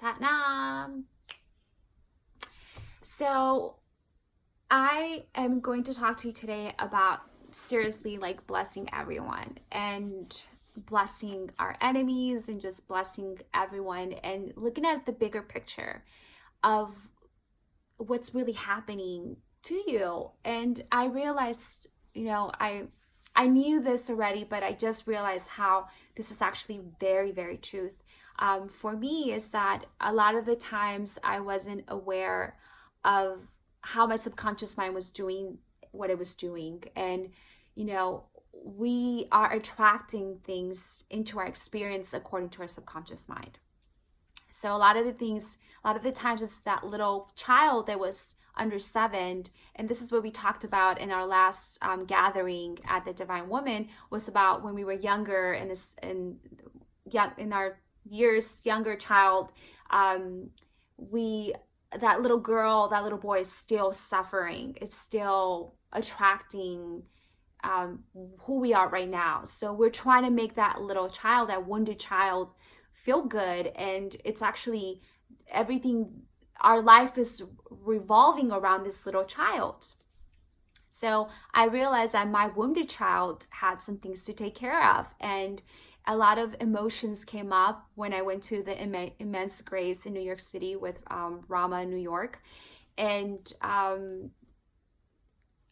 Satnam. So I am going to talk to you today about seriously like blessing everyone and blessing our enemies and just blessing everyone and looking at the bigger picture of what's really happening to you. And I realized, I knew this already, but I just realized how this is actually very, very truth. For me, is that a lot of the times I wasn't aware of how my subconscious mind was doing what it was doing. And, we are attracting things into our experience according to our subconscious mind. So a lot of the times it's that little child that was under 7, and this is what we talked about in our last gathering at the Divine Woman, was about when we were younger and in our years, younger child, we that little girl, that little boy is still suffering. It's still attracting who we are right now. So we're trying to make that little child, that wounded child, feel good. And it's actually everything, our life is revolving around this little child. So I realized that my wounded child had some things to take care of. And a lot of emotions came up when I went to the Immense Grace in New York City with Rama in New York. And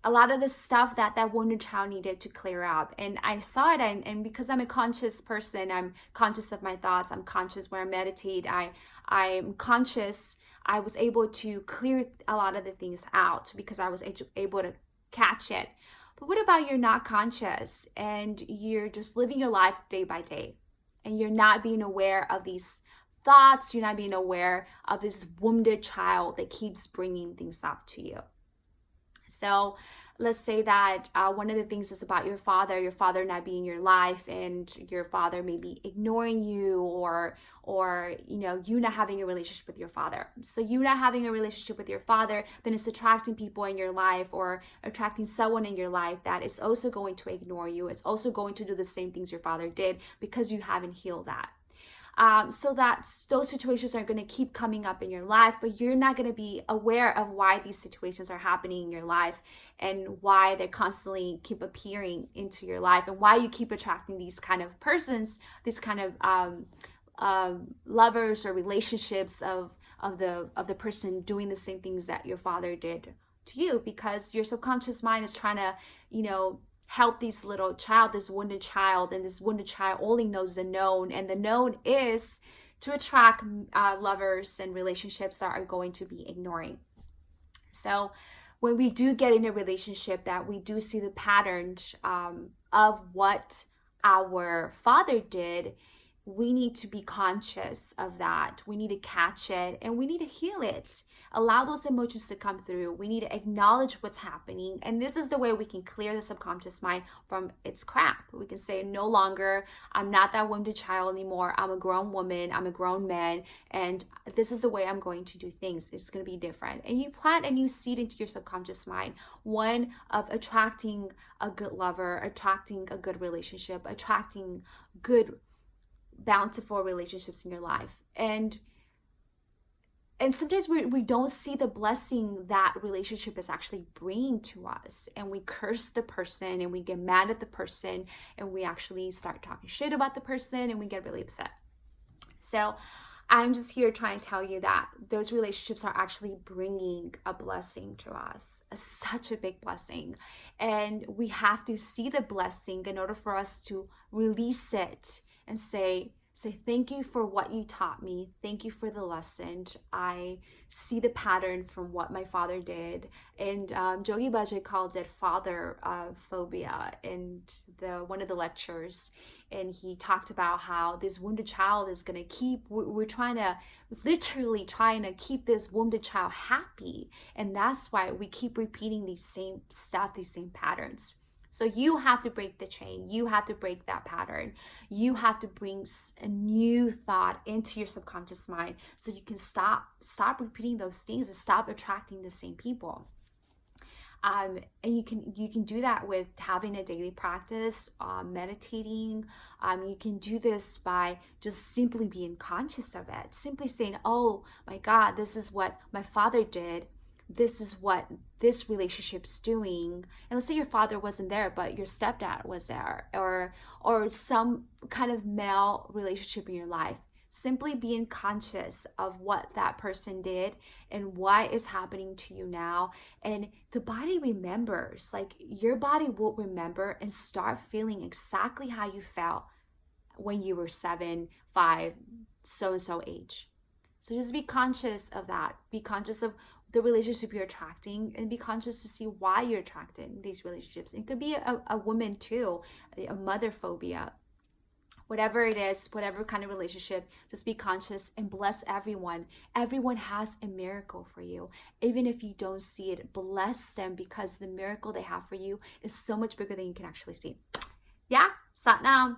a lot of the stuff that wounded child needed to clear up. And I saw it, and because I'm a conscious person, I'm conscious of my thoughts, I'm conscious when I meditate, I'm conscious, I was able to clear a lot of the things out because I was able to catch it. But what about you're not conscious and you're just living your life day by day and you're not being aware of these thoughts, you're not being aware of this wounded child that keeps bringing things up to you? So let's say that one of the things is about your father not being in your life, and your father maybe ignoring you, or you not having a relationship with your father. So you not having a relationship with your father, then it's attracting people in your life or attracting someone in your life that is also going to ignore you. It's also going to do the same things your father did because you haven't healed that. So that those situations are going to keep coming up in your life, but you're not going to be aware of why these situations are happening in your life and why they constantly keep appearing into your life and why you keep attracting these kind of persons, these kind of lovers or relationships of the person doing the same things that your father did to you, because your subconscious mind is trying to, help this little child, this wounded child, and this wounded child only knows the known, and the known is to attract lovers and relationships that are going to be ignoring. So when we do get in a relationship that we do see the pattern of what our father did, we need to be conscious of that. We need to catch it and we need to heal it. Allow those emotions to come through. We need to acknowledge what's happening. And this is the way we can clear the subconscious mind from its crap. We can say, no longer, I'm not that wounded child anymore. I'm a grown woman. I'm a grown man. And this is the way I'm going to do things. It's going to be different. And you plant a new seed into your subconscious mind. One of attracting a good lover, attracting a good relationship, attracting good bountiful relationships in your life. And sometimes we don't see the blessing that relationship is actually bringing to us, and we curse the person and we get mad at the person and we actually start talking shit about the person and we get really upset. So I'm just here trying to tell you that those relationships are actually bringing a blessing to us, such a big blessing. And we have to see the blessing in order for us to release it and say, thank you for what you taught me. Thank you for the lesson. I see the pattern from what my father did. And Jogi Bhajan called it father phobia in one of the lectures. And he talked about how this wounded child is going to we're literally trying to keep this wounded child happy. And that's why we keep repeating these same stuff, these same patterns. So you have to break the chain. You have to break that pattern. You have to bring a new thought into your subconscious mind so you can stop repeating those things and stop attracting the same people. And you can do that with having a daily practice, meditating. You can do this by just simply being conscious of it, simply saying, oh my God, this is what my father did, this is what this relationship's doing. And let's say your father wasn't there, but your stepdad was there, or some kind of male relationship in your life. Simply being conscious of what that person did and what is happening to you now. And the body remembers, like your body will remember and start feeling exactly how you felt when you were 7, 5, so and so age. So just be conscious of that. Be conscious of the relationship you're attracting, and be conscious to see why you're attracting these relationships. It could be a woman too, a mother phobia. Whatever it is, whatever kind of relationship, just be conscious and bless everyone. Everyone has a miracle for you. Even if you don't see it, bless them, because the miracle they have for you is so much bigger than you can actually see. Yeah, Sat Nam.